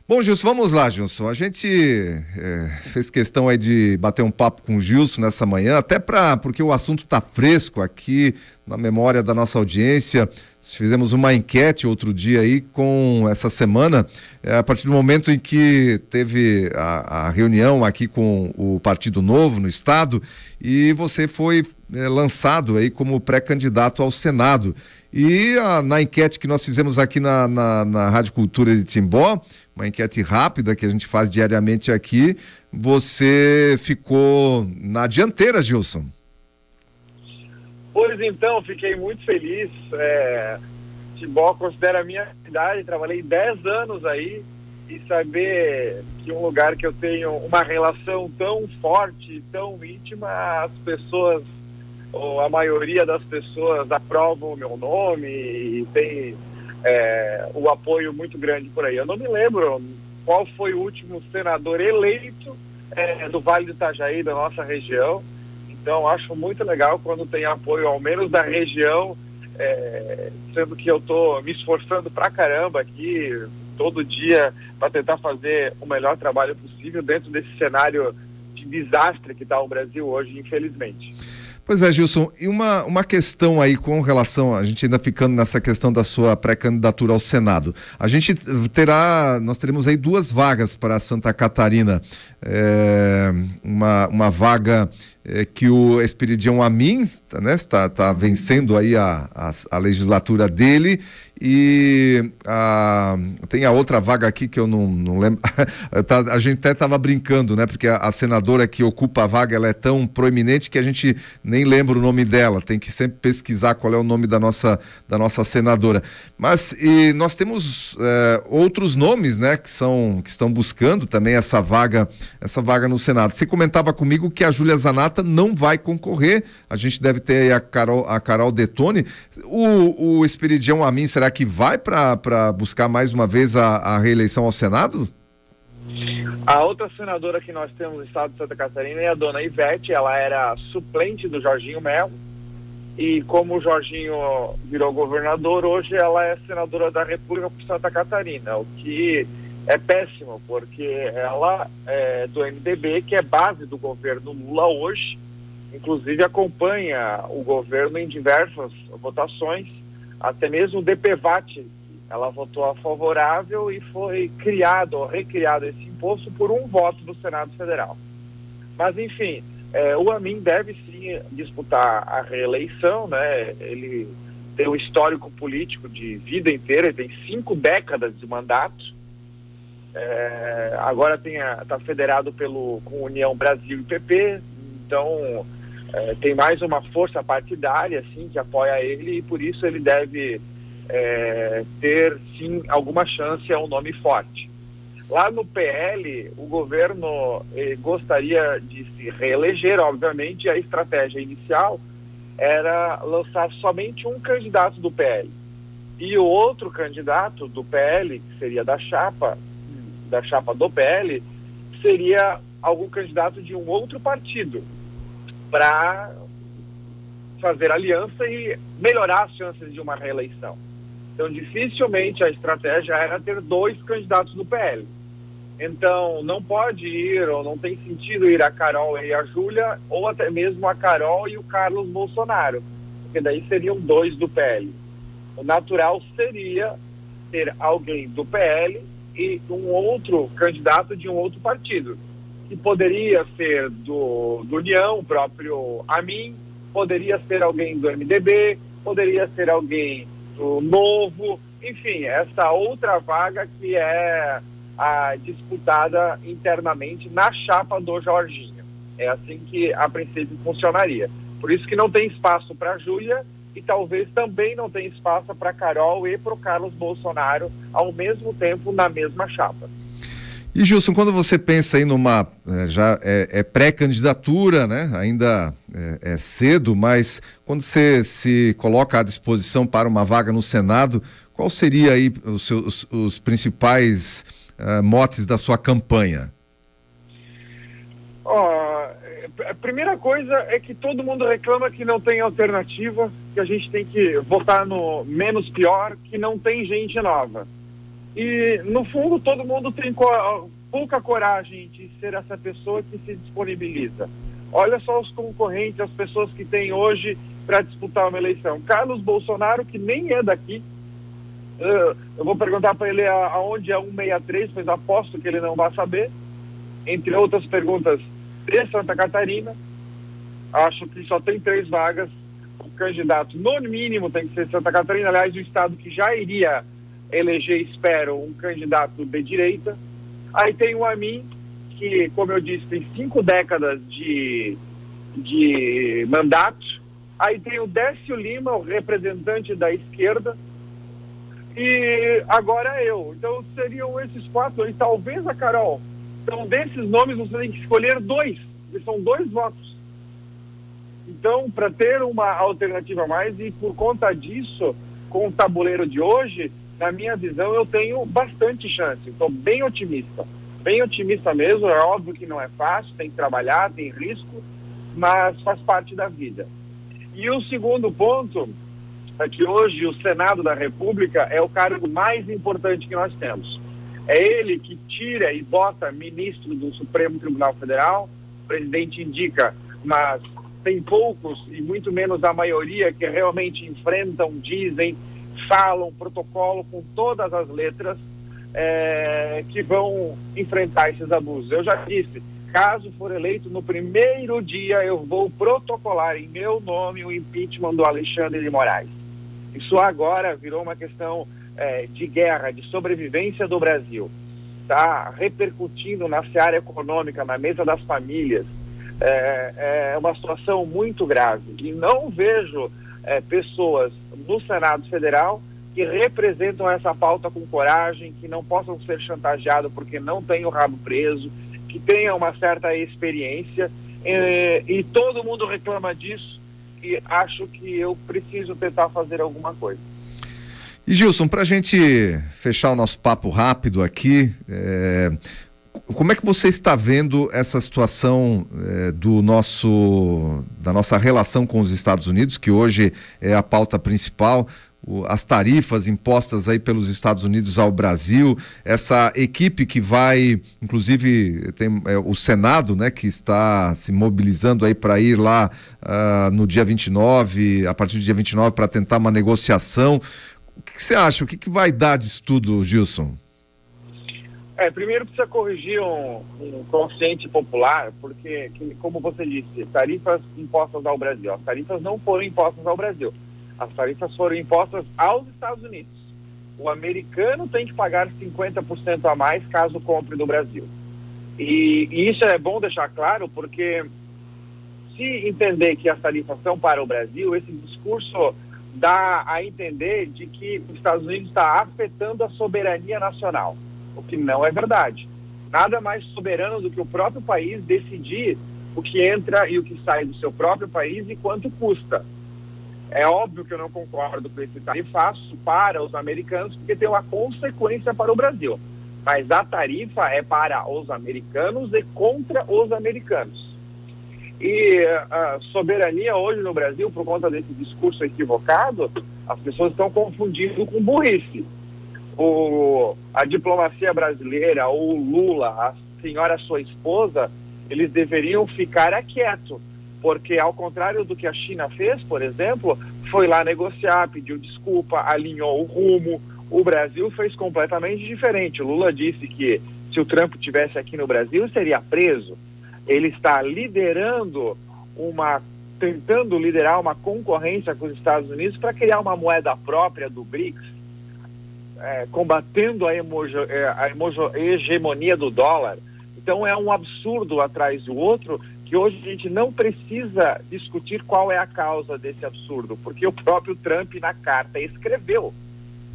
Bom, Gilson, vamos lá, Gilson. A gente fez questão aí de bater um papo com o Gilson nessa manhã, até porque o assunto está fresco aqui na memória da nossa audiência. Fizemos uma enquete outro dia aí com essa semana, a partir do momento em que teve a reunião aqui com o Partido Novo no estado, e você foi lançado aí como pré-candidato ao Senado. E na enquete que nós fizemos aqui na Rádio Cultura de Timbó, uma enquete rápida que a gente faz diariamente aqui, você ficou na dianteira, Gilson. Pois então, fiquei muito feliz. Timbó considera a minha cidade, trabalhei 10 anos aí, e saber que um lugar que eu tenho uma relação tão forte, tão íntima, as pessoas, ou a maioria das pessoas aprovam o meu nome e tem o apoio muito grande por aí. Eu não me lembro qual foi o último senador eleito do Vale do Itajaí, da nossa região. Então, acho muito legal quando tem apoio, ao menos da região, sendo que eu estou me esforçando pra caramba aqui, todo dia, para tentar fazer o melhor trabalho possível dentro desse cenário de desastre que está o Brasil hoje, infelizmente. Pois é, Gilson, e uma questão aí com relação, a gente ainda ficando nessa questão da sua pré-candidatura ao Senado. Nós teremos aí 2 vagas para Santa Catarina, uma vaga que o Esperidião Amin está vencendo aí a legislatura dele, e tem a outra vaga aqui que eu não lembro. A gente até estava brincando, né? Porque a senadora que ocupa a vaga, ela é tão proeminente que a gente nem lembra o nome dela. Tem que sempre pesquisar qual é o nome da nossa senadora. Mas nós temos outros nomes, né? Que estão buscando também essa vaga no Senado. Você comentava comigo que a Júlia Zanatta não vai concorrer. A gente deve ter aí a Carol Detoni. O Esperidião Amin, será que vai para buscar mais uma vez a reeleição ao Senado? A outra senadora que nós temos no estado de Santa Catarina é a dona Ivete. Ela era suplente do Jorginho Melo, e como o Jorginho virou governador, hoje ela é senadora da República por Santa Catarina, o que é péssimo, porque ela é do MDB, que é base do governo Lula hoje, inclusive acompanha o governo em diversas votações, até mesmo o DPVAT, ela votou a favorável e foi recriado esse imposto por um voto do Senado Federal. Mas, enfim, o Amin deve sim disputar a reeleição, né? Ele tem um histórico político de vida inteira, ele tem 5 décadas de mandato. Agora está federado com União Brasil e PP, então tem mais uma força partidária assim, que apoia ele, e por isso ele deve ter sim alguma chance, é um nome forte. Lá no PL, o governo gostaria de se reeleger, obviamente. A estratégia inicial era lançar somente um candidato do PL, e o outro candidato do PL, que seria da chapa do PL, seria algum candidato de um outro partido, para fazer aliança e melhorar as chances de uma reeleição. Então, dificilmente a estratégia era ter 2 candidatos do PL. Então, não pode ir, ou não tem sentido ir a Carol e a Júlia, ou até mesmo a Carol e o Carlos Bolsonaro, porque daí seriam 2 do PL. O natural seria ter alguém do PL e um outro candidato de um outro partido, que poderia ser do União, o próprio Amin, poderia ser alguém do MDB, poderia ser alguém do Novo, enfim, essa outra vaga que é disputada internamente na chapa do Jorginho. É assim que a princípio funcionaria. Por isso que não tem espaço para a Júlia, e talvez também não tem espaço para a Carol e para o Carlos Bolsonaro ao mesmo tempo na mesma chapa. E, Gilson, quando você pensa aí numa, já é pré-candidatura, né? Ainda é cedo, mas quando você se coloca à disposição para uma vaga no Senado, qual seria aí os principais motes da sua campanha? A primeira coisa é que todo mundo reclama que não tem alternativa, que a gente tem que votar no menos pior, que não tem gente nova. E, no fundo, todo mundo tem pouca coragem de ser essa pessoa que se disponibiliza. Olha só os concorrentes, as pessoas que tem hoje para disputar uma eleição. Carlos Bolsonaro, que nem é daqui. Eu vou perguntar para ele aonde é 163, mas aposto que ele não vai saber. Entre outras perguntas, de Santa Catarina. Acho que só tem 3 vagas. O candidato, no mínimo, tem que ser Santa Catarina. Aliás, o estado que já iria eleger, espero, um candidato de direita. Aí tem o Amin, que, como eu disse, tem 5 décadas de mandato. Aí tem o Décio Lima, o representante da esquerda. E agora eu. Então seriam esses 4, e talvez a Carol. Então, desses nomes, você tem que escolher 2, que são 2 votos. Então, para ter uma alternativa a mais, e por conta disso, com o tabuleiro de hoje, na minha visão, eu tenho bastante chance. Estou bem otimista mesmo. É óbvio que não é fácil, tem que trabalhar, tem risco, mas faz parte da vida. E o segundo ponto é que hoje o Senado da República é o cargo mais importante que nós temos. É ele que tira e bota ministro do Supremo Tribunal Federal, o presidente indica, mas tem poucos, e muito menos a maioria, que realmente enfrentam, dizem, falam, protocolo com todas as letras, que vão enfrentar esses abusos. Eu já disse, caso for eleito, no primeiro dia eu vou protocolar em meu nome o impeachment do Alexandre de Moraes. Isso agora virou uma questão de guerra, de sobrevivência do Brasil. Está repercutindo na seara econômica, na mesa das famílias. É uma situação muito grave. E não vejo pessoas no Senado Federal que representam essa pauta com coragem, que não possam ser chantageados porque não têm o rabo preso, que tenham uma certa experiência. E todo mundo reclama disso, e acho que eu preciso tentar fazer alguma coisa. E Gilson, para a gente fechar o nosso papo rápido aqui, como é que você está vendo essa situação da nossa relação com os Estados Unidos, que hoje é a pauta principal, as tarifas impostas aí pelos Estados Unidos ao Brasil, essa equipe que vai, inclusive tem o Senado, né, que está se mobilizando aí para ir lá no dia 29, a partir do dia 29, para tentar uma negociação. O que você acha? O que vai dar disso tudo, Gilson? Primeiro precisa corrigir um consciente popular, porque, como você disse, tarifas impostas ao Brasil. As tarifas não foram impostas ao Brasil. As tarifas foram impostas aos Estados Unidos. O americano tem que pagar 50% a mais caso compre do Brasil. E isso é bom deixar claro, porque se entender que as tarifas são para o Brasil, esse discurso dá a entender de que os Estados Unidos está afetando a soberania nacional, o que não é verdade. Nada mais soberano do que o próprio país decidir o que entra e o que sai do seu próprio país e quanto custa. É óbvio que eu não concordo com esse tarifaço para os americanos, porque tem uma consequência para o Brasil. Mas a tarifa é para os americanos e contra os americanos. E a soberania hoje no Brasil, por conta desse discurso equivocado, as pessoas estão confundindo com burrice. A diplomacia brasileira, o Lula, a senhora sua esposa, eles deveriam ficar quietos, porque ao contrário do que a China fez, por exemplo, foi lá negociar, pediu desculpa, alinhou o rumo. O Brasil fez completamente diferente. O Lula disse que se o Trump estivesse aqui no Brasil, seria preso. Ele está tentando liderar uma concorrência com os Estados Unidos para criar uma moeda própria do BRICS, combatendo a hegemonia do dólar. Então é um absurdo atrás do outro, que hoje a gente não precisa discutir qual é a causa desse absurdo, porque o próprio Trump na carta escreveu.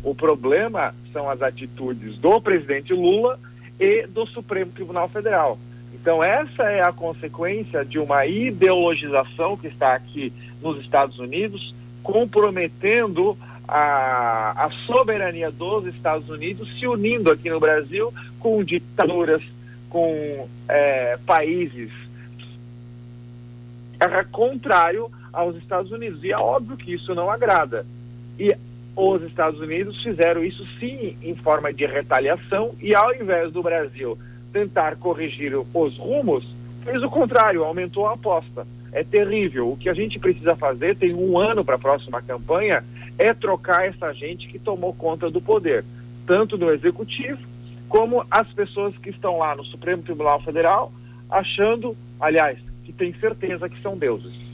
O problema são as atitudes do presidente Lula e do Supremo Tribunal Federal. Então essa é a consequência de uma ideologização que está aqui nos Estados Unidos, comprometendo a soberania dos Estados Unidos, se unindo aqui no Brasil com ditaduras, com países contrário aos Estados Unidos. E é óbvio que isso não agrada. E os Estados Unidos fizeram isso sim em forma de retaliação e, ao invés do Brasil tentar corrigir os rumos, fez o contrário, aumentou a aposta. É terrível. O que a gente precisa fazer, tem 1 ano para a próxima campanha, é trocar essa gente que tomou conta do poder, tanto no Executivo como as pessoas que estão lá no Supremo Tribunal Federal, achando, aliás, que tem certeza que são deuses.